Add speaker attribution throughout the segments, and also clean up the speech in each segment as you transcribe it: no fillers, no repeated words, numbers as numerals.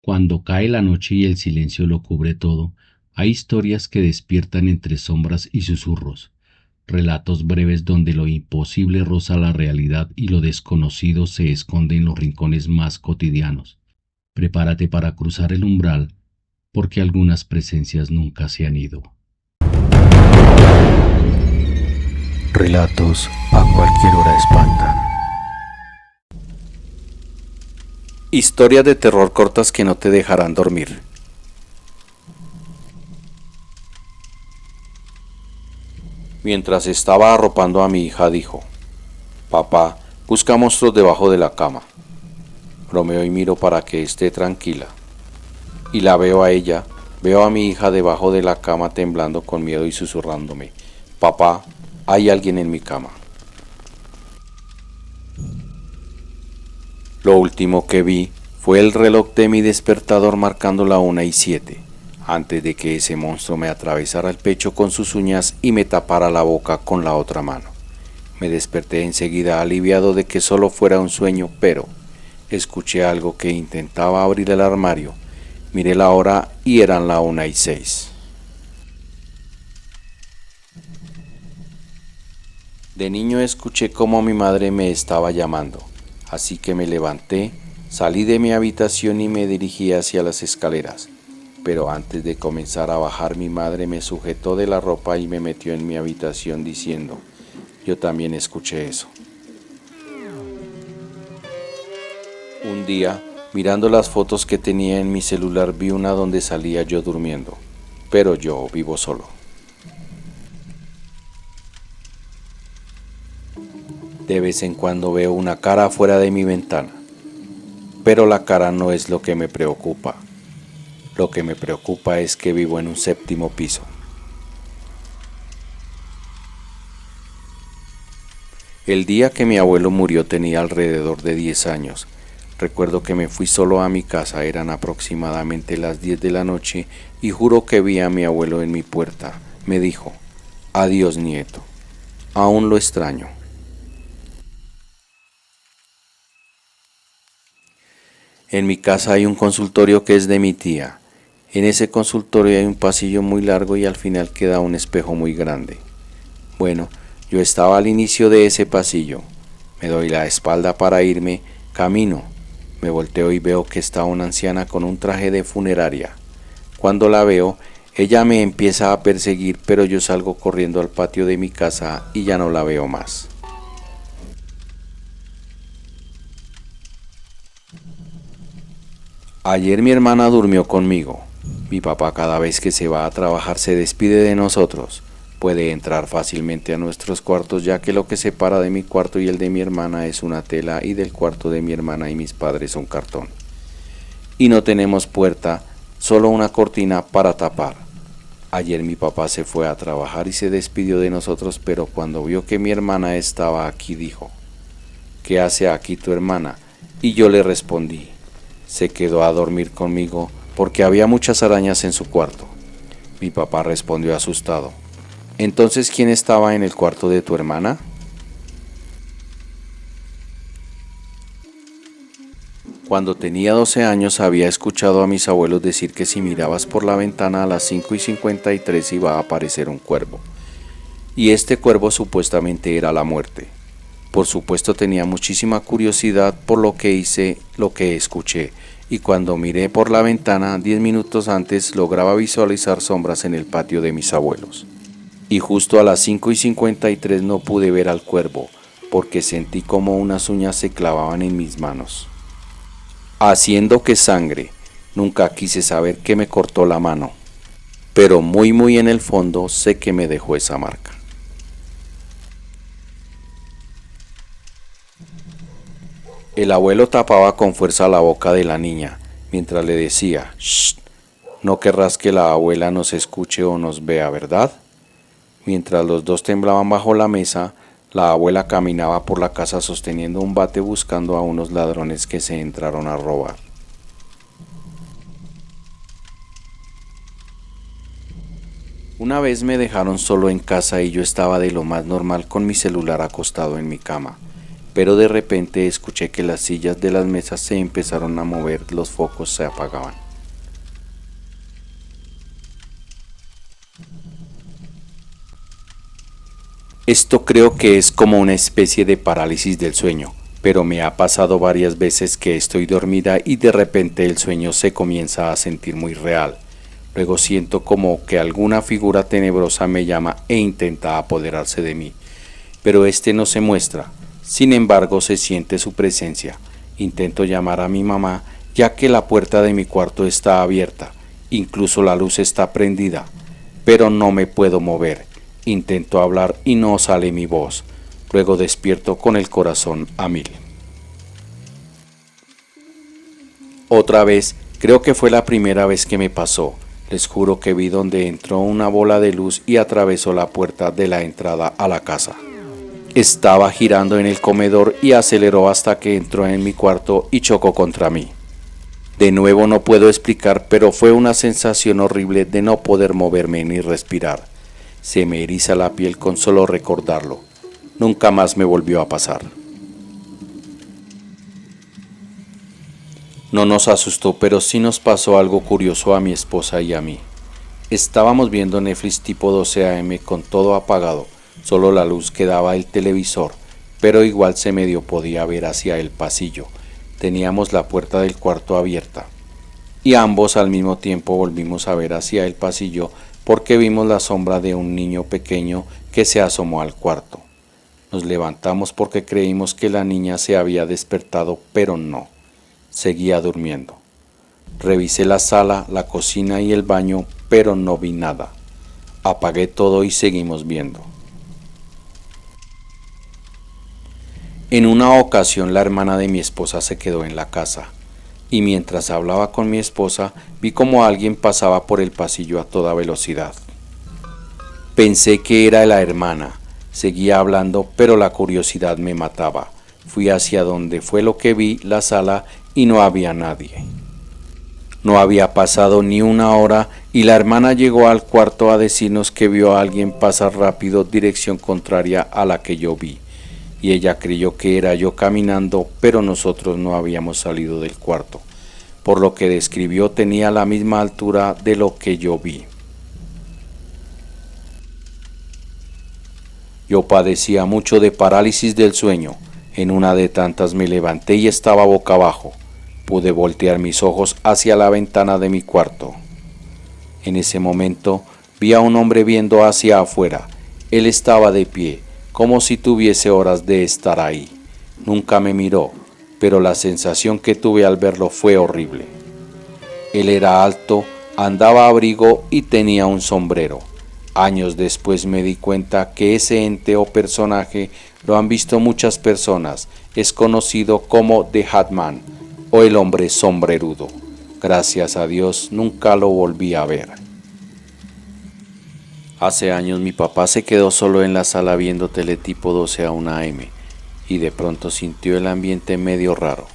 Speaker 1: Cuando cae la noche y el silencio lo cubre todo, hay historias que despiertan entre sombras y susurros, relatos breves donde lo imposible roza la realidad y lo desconocido se esconde en los rincones más cotidianos. Prepárate para cruzar el umbral, porque algunas presencias nunca se han ido.
Speaker 2: Relatos a cualquier hora espantan. Historias de terror cortas que no te dejarán dormir. Mientras estaba arropando a mi hija dijo: Papá, busca monstruos debajo de la cama. Bromeo y miro para que esté tranquila. Y la veo a ella, veo a mi hija debajo de la cama temblando con miedo y susurrándome: Papá, hay alguien en mi cama. Lo último que vi fue el reloj de mi despertador marcando la 1:07, antes de que ese monstruo me atravesara el pecho con sus uñas y me tapara la boca con la otra mano. Me desperté enseguida aliviado de que solo fuera un sueño, pero escuché algo que intentaba abrir el armario. Miré la hora y eran la 1:06. De niño escuché cómo mi madre me estaba llamando. Así que me levanté, salí de mi habitación y me dirigí hacia las escaleras. Pero antes de comenzar a bajar, mi madre me sujetó de la ropa y me metió en mi habitación diciendo: yo también escuché eso. Un día, mirando las fotos que tenía en mi celular, vi una donde salía yo durmiendo, pero yo vivo solo. De vez en cuando veo una cara afuera de mi ventana. Pero la cara no es lo que me preocupa. Lo que me preocupa es que vivo en un 7º piso. El día que mi abuelo murió tenía alrededor de 10 años. Recuerdo que me fui solo a mi casa, eran aproximadamente las 10 de la noche y juro que vi a mi abuelo en mi puerta. Me dijo: adiós, nieto. Aún lo extraño. En mi casa hay un consultorio que es de mi tía. En ese consultorio hay un pasillo muy largo y al final queda un espejo muy grande. Bueno, yo estaba al inicio de ese pasillo. Me doy la espalda para irme, camino. Me volteo y veo que está una anciana con un traje de funeraria. Cuando la veo, ella me empieza a perseguir, pero yo salgo corriendo al patio de mi casa y ya no la veo más. Ayer mi hermana durmió conmigo. Mi papá cada vez que se va a trabajar se despide de nosotros. Puede entrar fácilmente a nuestros cuartos ya que lo que separa de mi cuarto y el de mi hermana es una tela y del cuarto de mi hermana y mis padres un cartón. Y no tenemos puerta, solo una cortina para tapar. Ayer mi papá se fue a trabajar y se despidió de nosotros, pero cuando vio que mi hermana estaba aquí dijo: ¿qué hace aquí tu hermana? Y yo le respondí: se quedó a dormir conmigo porque había muchas arañas en su cuarto. Mi papá respondió asustado: ¿entonces quién estaba en el cuarto de tu hermana? Cuando tenía 12 años había escuchado a mis abuelos decir que si mirabas por la ventana a las 5:53 iba a aparecer un cuervo. Y este cuervo supuestamente era la muerte. Por supuesto tenía muchísima curiosidad por lo que hice, lo que escuché, y cuando miré por la ventana 10 minutos antes lograba visualizar sombras en el patio de mis abuelos. Y justo a las 5:53 no pude ver al cuervo, porque sentí como unas uñas se clavaban en mis manos. Haciendo que sangre, nunca quise saber qué me cortó la mano, pero muy en el fondo sé que me dejó esa marca. El abuelo tapaba con fuerza la boca de la niña, mientras le decía: «Shh, no querrás que la abuela nos escuche o nos vea, ¿verdad?». Mientras los dos temblaban bajo la mesa, la abuela caminaba por la casa sosteniendo un bate buscando a unos ladrones que se entraron a robar. Una vez me dejaron solo en casa y yo estaba de lo más normal con mi celular acostado en mi cama. pero de repente escuché que las sillas de las mesas se empezaron a mover, los focos se apagaban. Esto creo que es como una especie de parálisis del sueño, pero me ha pasado varias veces que estoy dormida y de repente el sueño se comienza a sentir muy real. Luego siento como que alguna figura tenebrosa me llama e intenta apoderarse de mí, pero este no se muestra. Sin embargo, se siente su presencia. Intento llamar a mi mamá, ya que la puerta de mi cuarto está abierta, incluso la luz está prendida, pero no me puedo mover. Intento hablar y no sale mi voz. Luego despierto con el corazón a mil. Otra vez, creo que fue la primera vez que me pasó. Les juro que vi donde entró una bola de luz y atravesó la puerta de la entrada a la casa. Estaba girando en el comedor y aceleró hasta que entró en mi cuarto y chocó contra mí. De nuevo no puedo explicar, pero fue una sensación horrible de no poder moverme ni respirar. Se me eriza la piel con solo recordarlo. Nunca más me volvió a pasar. No nos asustó, pero sí nos pasó algo curioso a mi esposa y a mí. Estábamos viendo Netflix tipo 12 AM con todo apagado, solo la luz que daba el televisor, pero igual se medio podía ver hacia el pasillo. Teníamos la puerta del cuarto abierta, y ambos al mismo tiempo volvimos a ver hacia el pasillo porque vimos la sombra de un niño pequeño que se asomó al cuarto. Nos levantamos porque creímos que la niña se había despertado, pero no. Seguía durmiendo. Revisé la sala, la cocina y el baño, pero no vi nada. Apagué todo y seguimos viendo. En una ocasión la hermana de mi esposa se quedó en la casa, y mientras hablaba con mi esposa vi como alguien pasaba por el pasillo a toda velocidad. Pensé que era la hermana. Seguía hablando, pero la curiosidad me mataba. Fui hacia donde fue lo que vi, la sala, y no había nadie. No había pasado ni una hora y la hermana llegó al cuarto a decirnos que vio a alguien pasar rápido dirección contraria a la que yo vi, y ella creyó que era yo caminando, pero nosotros no habíamos salido del cuarto. Por lo que describió tenía la misma altura de lo que yo vi. Yo padecía mucho de parálisis del sueño. En una de tantas me levanté y estaba boca abajo. Pude voltear mis ojos hacia la ventana de mi cuarto. En ese momento vi a un hombre viendo hacia afuera. Él estaba de pie, como si tuviese horas de estar ahí. Nunca me miró, pero la sensación que tuve al verlo fue horrible. Él era alto, andaba abrigo y tenía un sombrero. Años después me di cuenta que ese ente o personaje lo han visto muchas personas. Es conocido como The Hat Man o el hombre sombrerudo. Gracias a Dios nunca lo volví a ver. Hace años mi papá se quedó solo en la sala viendo tele tipo 12 a 1 AM y de pronto sintió el ambiente medio raro.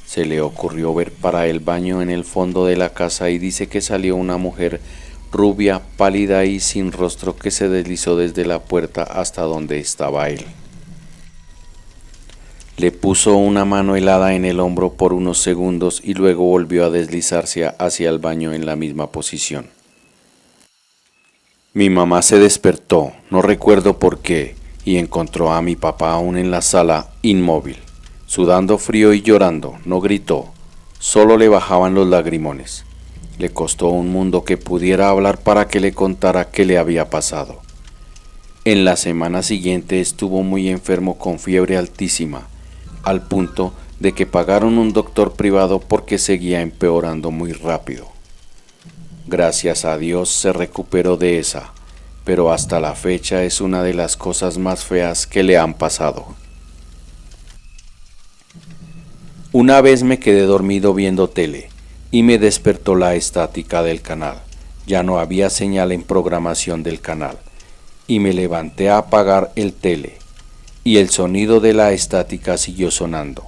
Speaker 2: Se le ocurrió ver para el baño en el fondo de la casa y dice que salió una mujer rubia, pálida y sin rostro que se deslizó desde la puerta hasta donde estaba él. Le puso una mano helada en el hombro por unos segundos y luego volvió a deslizarse hacia el baño en la misma posición. Mi mamá se despertó, no recuerdo por qué, y encontró a mi papá aún en la sala, inmóvil, sudando frío y llorando. No gritó, solo le bajaban los lagrimones. Le costó un mundo que pudiera hablar para que le contara qué le había pasado. En la semana siguiente estuvo muy enfermo con fiebre altísima, al punto de que pagaron un doctor privado porque seguía empeorando muy rápido. Gracias a Dios se recuperó de esa, pero hasta la fecha es una de las cosas más feas que le han pasado. Una vez me quedé dormido viendo tele y me despertó la estática del canal. Ya no había señal en programación del canal y me levanté a apagar el tele y el sonido de la estática siguió sonando.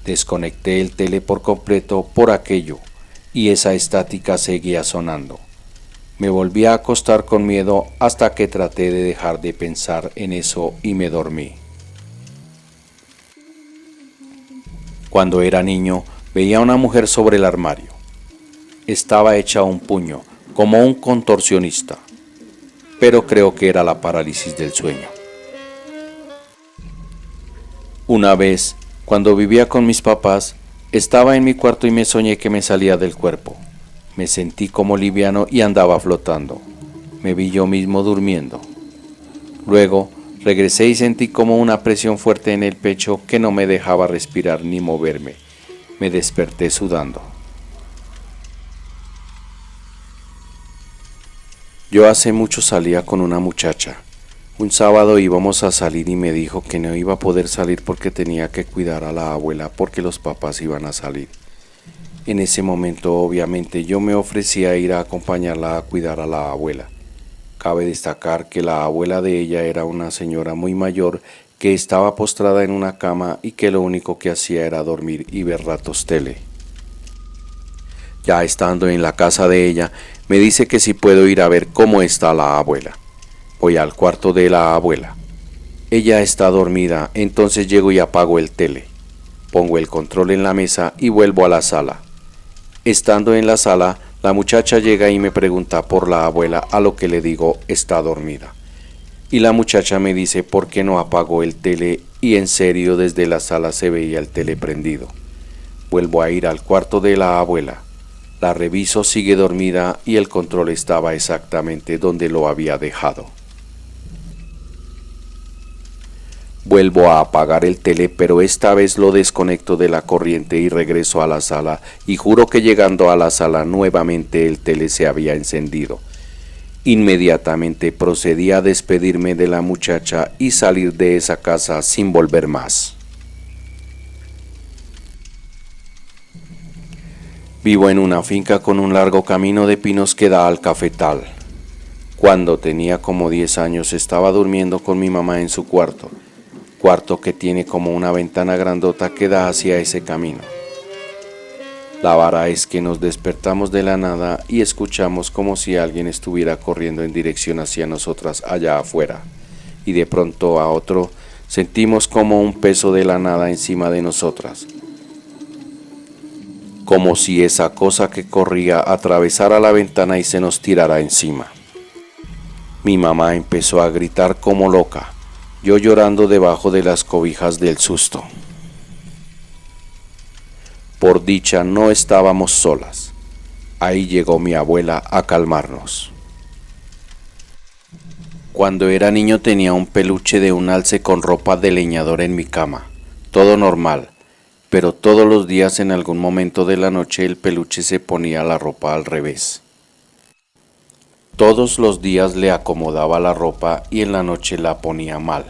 Speaker 2: Desconecté el tele por completo por aquello y esa estática seguía sonando. Me volví a acostar con miedo hasta que traté de dejar de pensar en eso y me dormí. Cuando era niño, veía a una mujer sobre el armario. Estaba hecha un puño, como un contorsionista, pero creo que era la parálisis del sueño. Una vez, cuando vivía con mis papás, estaba en mi cuarto y me soñé que me salía del cuerpo. Me sentí como liviano y andaba flotando. Me vi yo mismo durmiendo. Luego, regresé y sentí como una presión fuerte en el pecho que no me dejaba respirar ni moverme. Me desperté sudando. Yo hace mucho salía con una muchacha. Un sábado íbamos a salir y me dijo que no iba a poder salir porque tenía que cuidar a la abuela porque los papás iban a salir. En ese momento, obviamente, yo me ofrecí a ir a acompañarla a cuidar a la abuela. Cabe destacar que la abuela de ella era una señora muy mayor que estaba postrada en una cama y que lo único que hacía era dormir y ver ratos tele. Ya estando en la casa de ella, me dice que si puedo ir a ver cómo está la abuela. Voy al cuarto de la abuela. Ella está dormida, entonces llego y apago el tele. Pongo el control en la mesa y vuelvo a la sala. Estando en la sala, la muchacha llega y me pregunta por la abuela, a lo que le digo está dormida. Y la muchacha me dice por qué no apagó el tele y en serio desde la sala se veía el tele prendido. Vuelvo a ir al cuarto de la abuela. La reviso, sigue dormida y el control estaba exactamente donde lo había dejado. Vuelvo a apagar el tele, pero esta vez lo desconecto de la corriente y regreso a la sala y juro que llegando a la sala nuevamente el tele se había encendido. Inmediatamente procedí a despedirme de la muchacha y salir de esa casa sin volver más. Vivo en una finca con un largo camino de pinos que da al cafetal. Cuando tenía como 10 años estaba durmiendo con mi mamá en su cuarto que tiene como una ventana grandota que da hacia ese camino. La vara es que nos despertamos de la nada y escuchamos como si alguien estuviera corriendo en dirección hacia nosotras allá afuera, y de pronto a otro sentimos como un peso de la nada encima de nosotras, como si esa cosa que corría atravesara la ventana y se nos tirara encima. Mi mamá empezó a gritar como loca, yo llorando debajo de las cobijas del susto. Por dicha no estábamos solas. Ahí llegó mi abuela a calmarnos. Cuando era niño tenía un peluche de un alce con ropa de leñador en mi cama. Todo normal, pero todos los días en algún momento de la noche el peluche se ponía la ropa al revés. Todos los días le acomodaba la ropa y en la noche la ponía mal.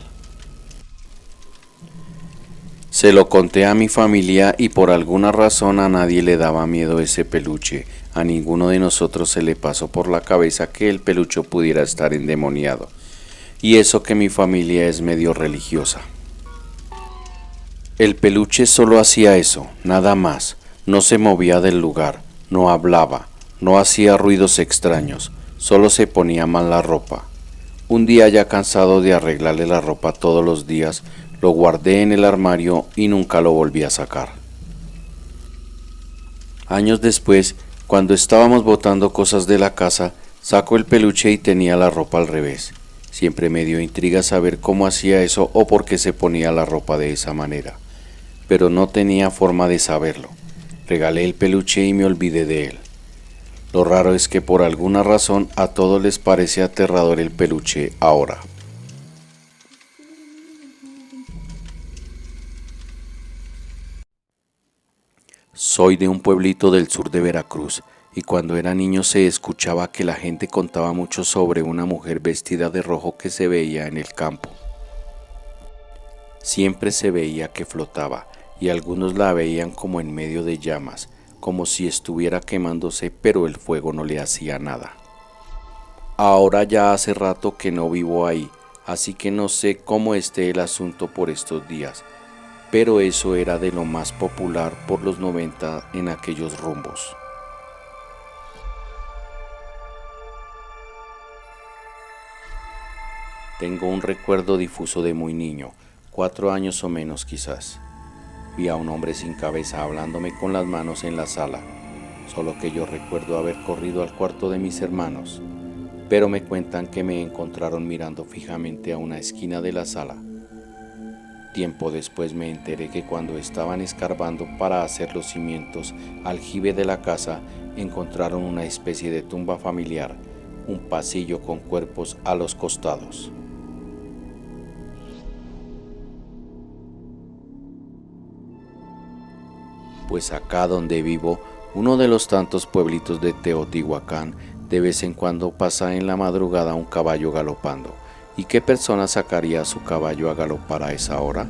Speaker 2: Se lo conté a mi familia y por alguna razón a nadie le daba miedo ese peluche. A ninguno de nosotros se le pasó por la cabeza que el peluche pudiera estar endemoniado. Y eso que mi familia es medio religiosa. El peluche solo hacía eso, nada más. No se movía del lugar, no hablaba, no hacía ruidos extraños. Solo se ponía mal la ropa. Un día ya cansado de arreglarle la ropa todos los días, lo guardé en el armario y nunca lo volví a sacar. Años después, cuando estábamos botando cosas de la casa, saco el peluche y tenía la ropa al revés. Siempre me dio intriga saber cómo hacía eso o por qué se ponía la ropa de esa manera, pero no tenía forma de saberlo. Regalé el peluche y me olvidé de él. Lo raro es que por alguna razón a todos les parece aterrador el peluche ahora. Soy de un pueblito del sur de Veracruz y cuando era niño se escuchaba que la gente contaba mucho sobre una mujer vestida de rojo que se veía en el campo. Siempre se veía que flotaba y algunos la veían como en medio de llamas, como si estuviera quemándose, pero el fuego no le hacía nada. Ahora ya hace rato que no vivo ahí, así que no sé cómo esté el asunto por estos días, pero eso era de lo más popular por los 90 en aquellos rumbos. Tengo un recuerdo difuso de muy niño, 4 años o menos quizás. Vi a un hombre sin cabeza hablándome con las manos en la sala, solo que yo recuerdo haber corrido al cuarto de mis hermanos, pero me cuentan que me encontraron mirando fijamente a una esquina de la sala. Tiempo después me enteré que cuando estaban escarbando para hacer los cimientos al aljibe de la casa, encontraron una especie de tumba familiar, un pasillo con cuerpos a los costados. Pues acá donde vivo, uno de los tantos pueblitos de Teotihuacán, de vez en cuando pasa en la madrugada un caballo galopando. ¿Y qué persona sacaría a su caballo a galopar a esa hora?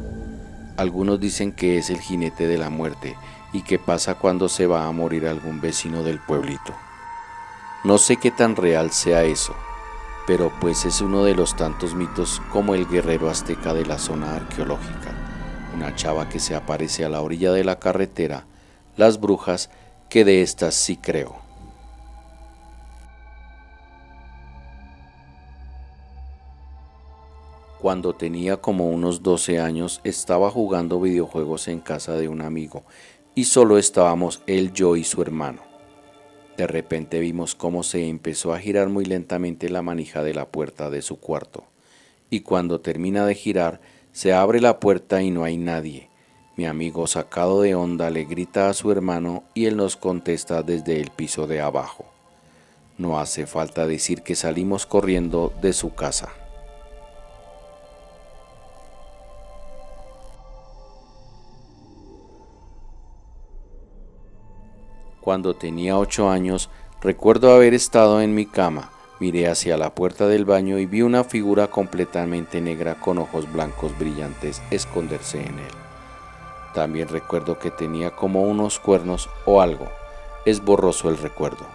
Speaker 2: Algunos dicen que es el jinete de la muerte y que pasa cuando se va a morir algún vecino del pueblito. No sé qué tan real sea eso, pero pues es uno de los tantos mitos como el guerrero azteca de la zona arqueológica, una chava que se aparece a la orilla de la carretera, las brujas, que de estas sí creo. Cuando tenía como unos 12 años estaba jugando videojuegos en casa de un amigo y solo estábamos él, yo y su hermano. De repente vimos cómo se empezó a girar muy lentamente la manija de la puerta de su cuarto y cuando termina de girar se abre la puerta y no hay nadie. Mi amigo, sacado de onda, le grita a su hermano y él nos contesta desde el piso de abajo. No hace falta decir que salimos corriendo de su casa. Cuando tenía 8 años, recuerdo haber estado en mi cama, miré hacia la puerta del baño y vi una figura completamente negra con ojos blancos brillantes esconderse en él. También recuerdo que tenía como unos cuernos o algo. Es borroso el recuerdo.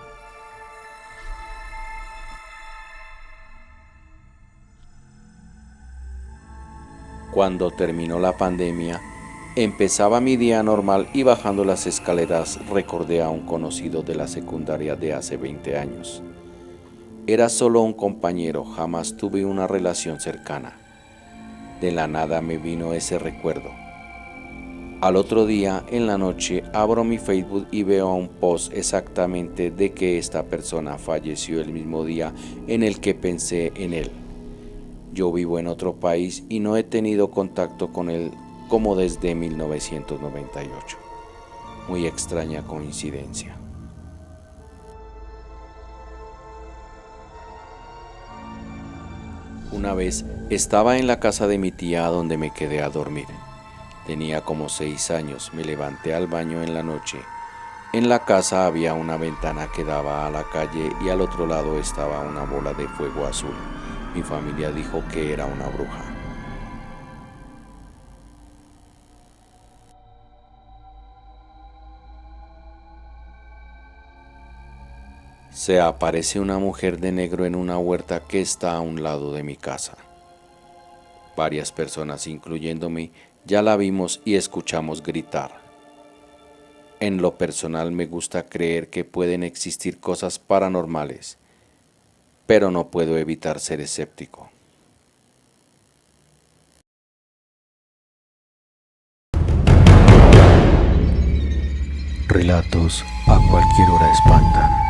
Speaker 2: Cuando terminó la pandemia, empezaba mi día normal y bajando las escaleras recordé a un conocido de la secundaria de hace 20 años. Era solo un compañero, jamás tuve una relación cercana. De la nada me vino ese recuerdo. Al otro día, en la noche, abro mi Facebook y veo un post exactamente de que esta persona falleció el mismo día en el que pensé en él. Yo vivo en otro país y no he tenido contacto con él como desde 1998. Muy extraña coincidencia. Una vez estaba en la casa de mi tía donde me quedé a dormir. Tenía como 6 años, me levanté al baño en la noche. En la casa había una ventana que daba a la calle y al otro lado estaba una bola de fuego azul. Mi familia dijo que era una bruja. Se aparece una mujer de negro en una huerta que está a un lado de mi casa. Varias personas, incluyéndome, ya la vimos y escuchamos gritar. En lo personal me gusta creer que pueden existir cosas paranormales, pero no puedo evitar ser escéptico.
Speaker 1: Relatos a cualquier hora espantan.